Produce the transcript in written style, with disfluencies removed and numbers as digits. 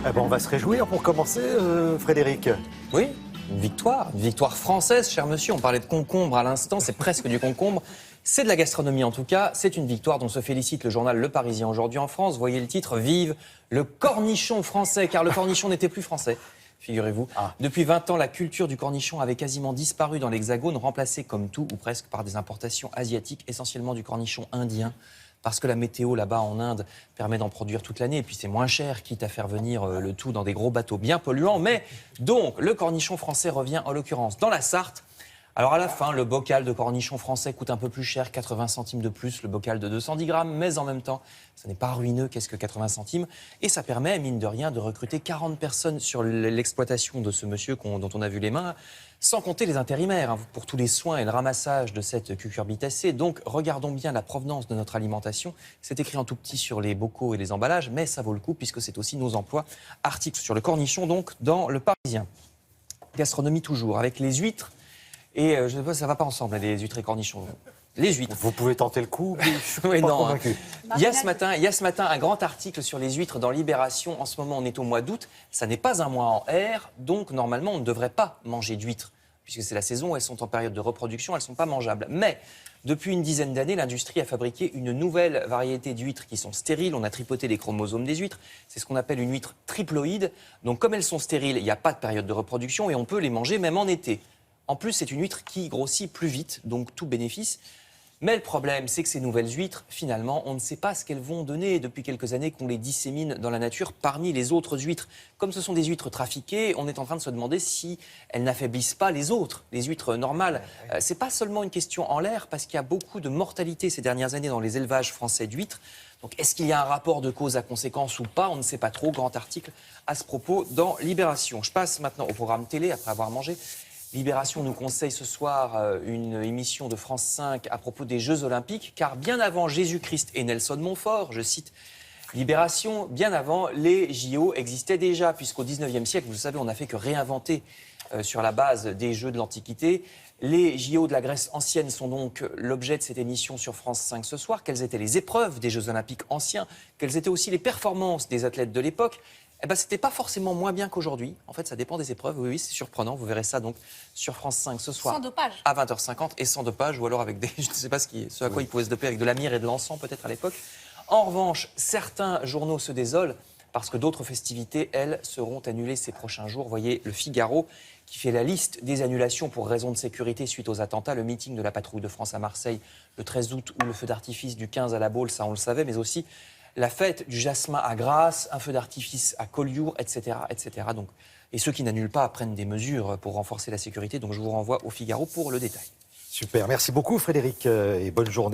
Eh ben, on va se réjouir pour commencer, Frédéric. Oui, une victoire française, cher monsieur. On parlait de concombre à l'instant, c'est presque du concombre. C'est de la gastronomie en tout cas, c'est une victoire dont se félicite le journal Le Parisien aujourd'hui en France. Voyez le titre, vive le cornichon français, car le cornichon n'était plus français. Figurez-vous. Depuis 20 ans, la culture du cornichon avait quasiment disparu dans l'Hexagone, remplacée comme tout ou presque par des importations asiatiques, essentiellement du cornichon indien. Parce que la météo là-bas en Inde permet d'en produire toute l'année et puis c'est moins cher, quitte à faire venir le tout dans des gros bateaux bien polluants. Mais donc, le cornichon français revient en l'occurrence dans la Sarthe. Alors à la fin, le bocal de cornichon français coûte un peu plus cher, 80 centimes de plus, le bocal de 210 grammes. Mais en même temps, ça n'est pas ruineux, qu'est-ce que 80 centimes. Et ça permet, mine de rien, de recruter 40 personnes sur l'exploitation de ce monsieur dont on a vu les mains, sans compter les intérimaires, pour tous les soins et le ramassage de cette cucurbitacée. Donc, regardons bien la provenance de notre alimentation. C'est écrit en tout petit sur les bocaux et les emballages, mais ça vaut le coup puisque c'est aussi nos emplois. Article sur le cornichon, donc, dans Le Parisien. Gastronomie toujours, avec les huîtres. Et je ne sais pas, ça ne va pas ensemble, les huîtres et cornichons. Les huîtres. Vous pouvez tenter le coup, mais je suis oui, pas non, convaincu. Il y a ce matin un grand article sur les huîtres dans Libération. En ce moment, on est au mois d'août. Ça n'est pas un mois en R, donc normalement, on ne devrait pas manger d'huîtres. Puisque c'est la saison, elles sont en période de reproduction, elles ne sont pas mangeables. Mais depuis une dizaine d'années, l'industrie a fabriqué une nouvelle variété d'huîtres qui sont stériles. On a tripoté les chromosomes des huîtres. C'est ce qu'on appelle une huître triploïde. Donc comme elles sont stériles, il n'y a pas de période de reproduction et on peut les manger même en été. En plus, c'est une huître qui grossit plus vite, donc tout bénéfice. Mais le problème, c'est que ces nouvelles huîtres, finalement, on ne sait pas ce qu'elles vont donner depuis quelques années qu'on les dissémine dans la nature parmi les autres huîtres. Comme ce sont des huîtres trafiquées, on est en train de se demander si elles n'affaiblissent pas les autres, les huîtres normales. C'est pas seulement une question en l'air, parce qu'il y a beaucoup de mortalité ces dernières années dans les élevages français d'huîtres. Donc, est-ce qu'il y a un rapport de cause à conséquence ou pas? On ne sait pas trop. Grand article à ce propos dans Libération. Je passe maintenant au programme télé, après avoir mangé. Libération nous conseille ce soir une émission de France 5 à propos des Jeux Olympiques, car bien avant Jésus-Christ et Nelson Montfort, je cite Libération, bien avant, les JO existaient déjà, puisqu'au 19e siècle, vous savez, on n'a fait que réinventer sur la base des Jeux de l'Antiquité. Les JO de la Grèce ancienne sont donc l'objet de cette émission sur France 5 ce soir. Quelles étaient les épreuves des Jeux Olympiques anciens? Quelles étaient aussi les performances des athlètes de l'époque? Eh ben, c'était pas forcément moins bien qu'aujourd'hui. En fait, ça dépend des épreuves. Oui, c'est surprenant. Vous verrez ça donc sur France 5 ce soir. Sans dopage. À 20h50 et sans dopage, ou alors avec des... Je ne sais pas ce à quoi ils pouvaient se doper, avec de la myrrhe et de l'encens peut-être à l'époque. En revanche, certains journaux se désolent parce que d'autres festivités, elles, seront annulées ces prochains jours. Voyez Le Figaro qui fait la liste des annulations pour raison de sécurité suite aux attentats. Le meeting de la patrouille de France à Marseille le 13 août ou le feu d'artifice du 15 à la Baule, ça on le savait, mais aussi la fête du jasmin à Grasse, un feu d'artifice à Collioure, etc., etc. Donc, et ceux qui n'annulent pas prennent des mesures pour renforcer la sécurité. Donc je vous renvoie au Figaro pour le détail. Super, merci beaucoup Frédéric et bonne journée.